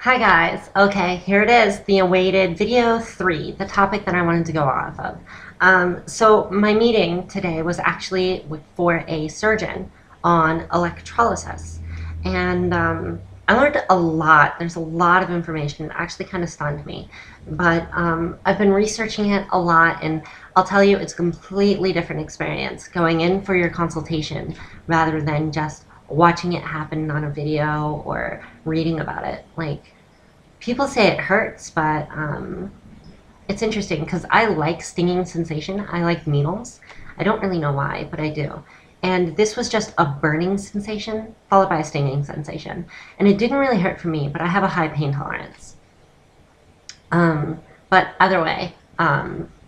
Hi guys. Okay, here it is, the awaited video 3, the topic that I wanted to go off of. So my meeting today was actually for a surgeon on electrolysis. And I learned a lot. There's a lot of information. It actually kind of stunned me. But I've been researching it a lot, and I'll tell you, it's a completely different experience going in for your consultation rather than just watching it happen on a video or reading about it. Like, people say it hurts, but it's interesting because I like stinging sensation. I like needles. I don't really know why, but I do. And this was just a burning sensation followed by a stinging sensation. And it didn't really hurt for me, but I have a high pain tolerance. But either way,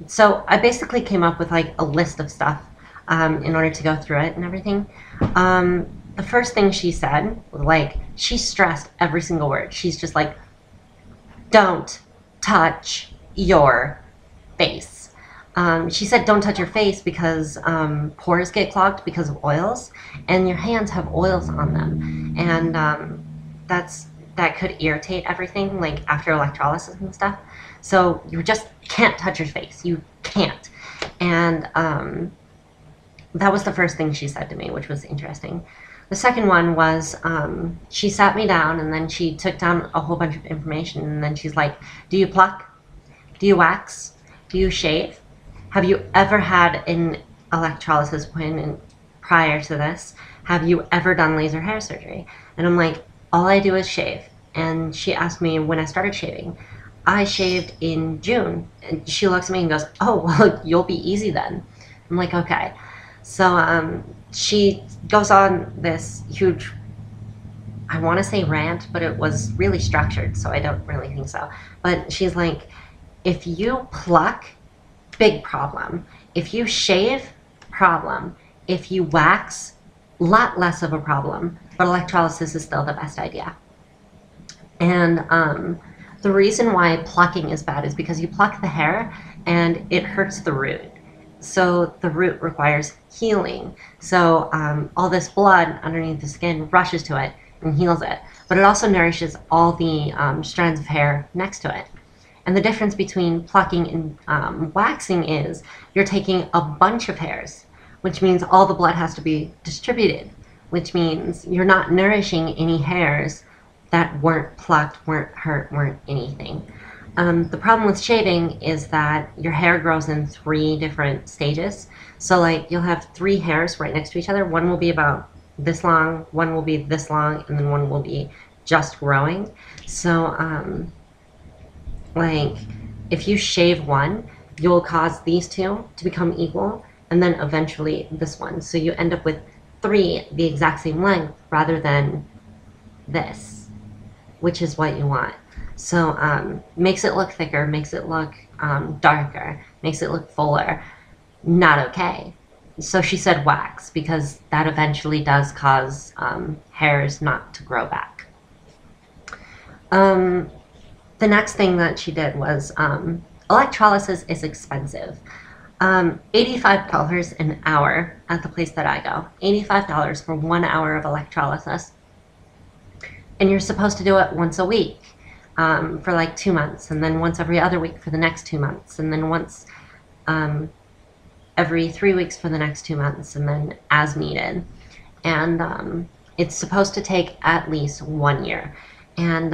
so I basically came up with like a list of stuff in order to go through it and everything. The first thing she said, like, she stressed every single word. She's just like, don't touch your face. She said don't touch your face because pores get clogged because of oils, and your hands have oils on them, and that could irritate everything, like after electrolysis and stuff. So you just can't touch your face. You can't. And that was the first thing she said to me, which was interesting. The second one was she sat me down and then she took down a whole bunch of information, and then she's like, do you pluck? Do you wax? Do you shave? Have you ever had an electrolysis appointment prior to this? Have you ever done laser hair surgery? And I'm like, all I do is shave. And she asked me when I started shaving. I shaved in June. And she looks at me and goes, oh, well, you'll be easy then. I'm like, okay. So she goes on this huge, I want to say rant, but it was really structured, so I don't really think so. But she's like, if you pluck, big problem. If you shave, problem. If you wax, lot less of a problem. But electrolysis is still the best idea. And the reason why plucking is bad is because you pluck the hair and it hurts the root. So the root requires healing. So all this blood underneath the skin rushes to it and heals it. But it also nourishes all the strands of hair next to it. And the difference between plucking and waxing is you're taking a bunch of hairs, which means all the blood has to be distributed, which means you're not nourishing any hairs that weren't plucked, weren't hurt, weren't anything. The problem with shaving is that your hair grows in 3 different stages. So like you'll have 3 hairs right next to each other. One will be about this long, one will be this long, and then one will be just growing. So like, if you shave one, you'll cause these 2 to become equal, and then eventually this one. So you end up with 3 the exact same length rather than this, which is what you want. So makes it look thicker, makes it look darker, makes it look fuller. Not okay. So she said wax, because that eventually does cause hairs not to grow back. The next thing that she did was electrolysis is expensive. $85 an hour at the place that I go. $85 for 1 hour of electrolysis. And you're supposed to do it once a week for like 2 months, and then once every other week for the next 2 months, and then once every 3 weeks for the next 2 months, and then as needed. And it's supposed to take at least 1 year. And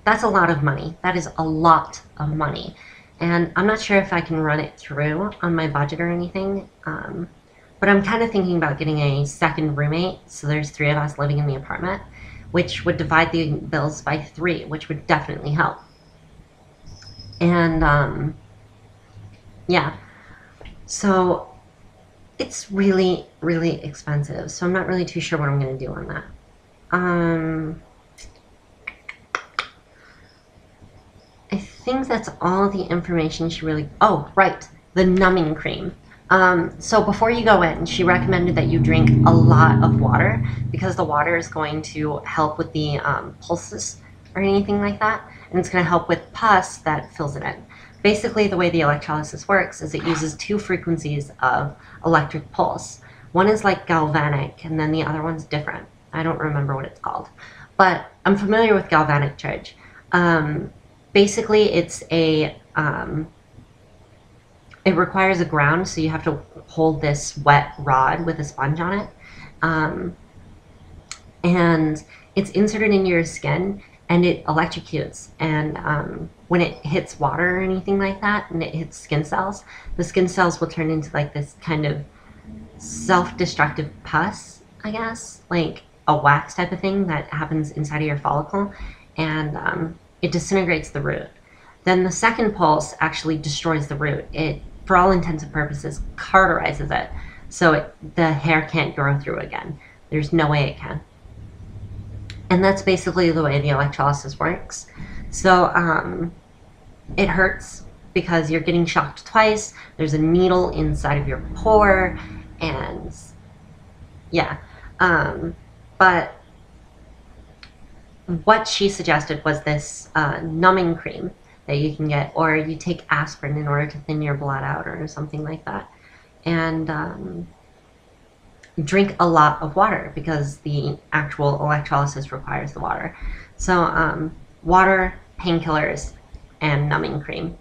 that's a lot of money. That is a lot of money. And I'm not sure if I can run it through on my budget or anything. But I'm kind of thinking about getting a second roommate. So there's 3 of us living in the apartment, which would divide the bills by 3, which would definitely help. And yeah, so it's really, really expensive. So I'm not really too sure what I'm going to do on that. I think that's all the information she really... Oh, right, the numbing cream. So before you go in, she recommended that you drink a lot of water, because the water is going to help with the pulses or anything like that, and it's going to help with pus that fills it in. Basically, the way the electrolysis works is it uses 2 frequencies of electric pulse. One is like galvanic, and then the other one's different. I don't remember what it's called, but I'm familiar with galvanic charge. Basically, it requires a ground, so you have to hold this wet rod with a sponge on it. Um, and it's inserted into your skin and it electrocutes. And when it hits water or anything like that and it hits skin cells, the skin cells will turn into like this kind of self-destructive pus, I guess, like a wax type of thing that happens inside of your follicle, and it disintegrates the root. Then the second pulse actually destroys the root. It, for all intents and purposes, caatorizes it, so the hair can't grow through again. There's no way it can. And that's basically the way the electrolysis works. So it hurts because you're getting shocked twice. There's a needle inside of your pore, and yeah. But what she suggested was this numbing cream that you can get, or you take aspirin in order to thin your blood out or something like that. And drink a lot of water because the actual electrolysis requires the water. So water, painkillers, and numbing cream.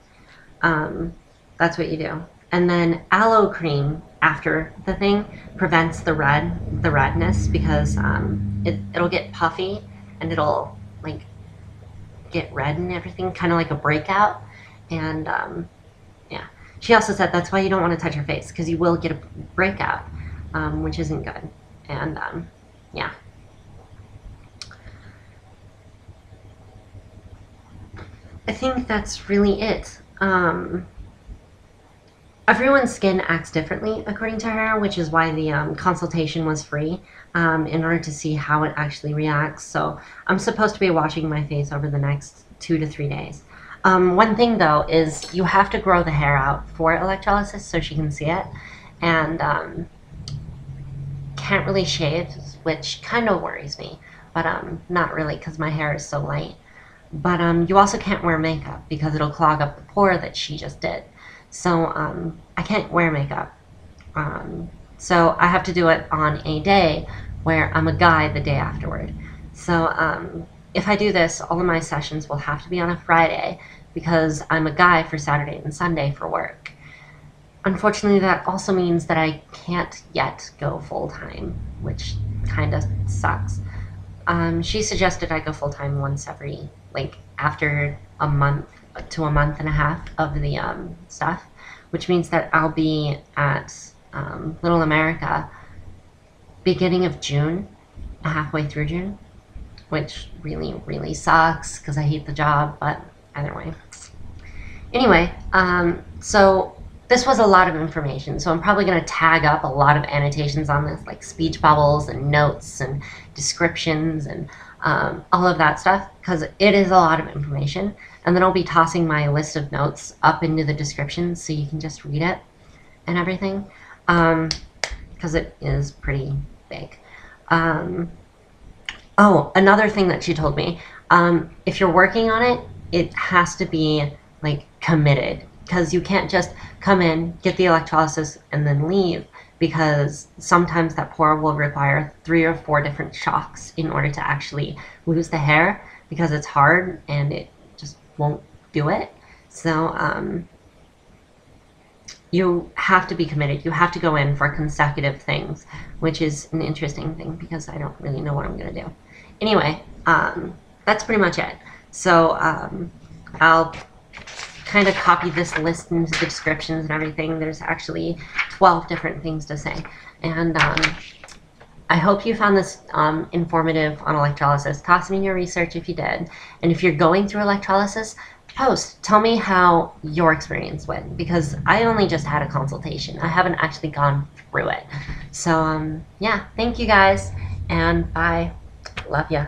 That's what you do. And then aloe cream after the thing prevents the redness, because it'll get puffy and it'll like get red and everything, kind of like a breakout. And yeah, she also said that's why you don't want to touch your face, because you will get a breakout, which isn't good. And yeah. I think that's really it. Everyone's skin acts differently according to her, which is why the consultation was free, in order to see how it actually reacts. So I'm supposed to be washing my face over the next 2 to 3 days. One thing though is you have to grow the hair out for electrolysis so she can see it, and can't really shave, which kind of worries me, but not really, because my hair is so light. But you also can't wear makeup because it'll clog up the pore that she just did. So I can't wear makeup. So I have to do it on a day where I'm a guy the day afterward. So if I do this, all of my sessions will have to be on a Friday because I'm a guy for Saturday and Sunday for work. Unfortunately, that also means that I can't yet go full-time, which kind of sucks. She suggested I go full-time once every, like, after a month to a month and a half of the stuff, which means that I'll be at Little America beginning of June, halfway through June, which really, really sucks because I hate the job, but either way. Anyway, so this was a lot of information, so I'm probably going to tag up a lot of annotations on this, like speech bubbles and notes and descriptions and all of that stuff, because it is a lot of information. And then I'll be tossing my list of notes up into the description so you can just read it and everything, because it is pretty big. Oh, another thing that she told me, if you're working on it, it has to be like committed, because you can't just come in, get the electrolysis, and then leave, because sometimes that pore will require 3 or 4 different shocks in order to actually lose the hair, because it's hard and it just won't do it. So you have to be committed. You have to go in for consecutive things, which is an interesting thing because I don't really know what I'm going to do. Anyway, that's pretty much it. So I'll kind of copy this list into the descriptions and everything. There's actually 12 different things to say. And I hope you found this informative on electrolysis. Toss me your research if you did. And if you're going through electrolysis, post. Tell me how your experience went, because I only just had a consultation. I haven't actually gone through it. So yeah, thank you guys, and bye. Love ya.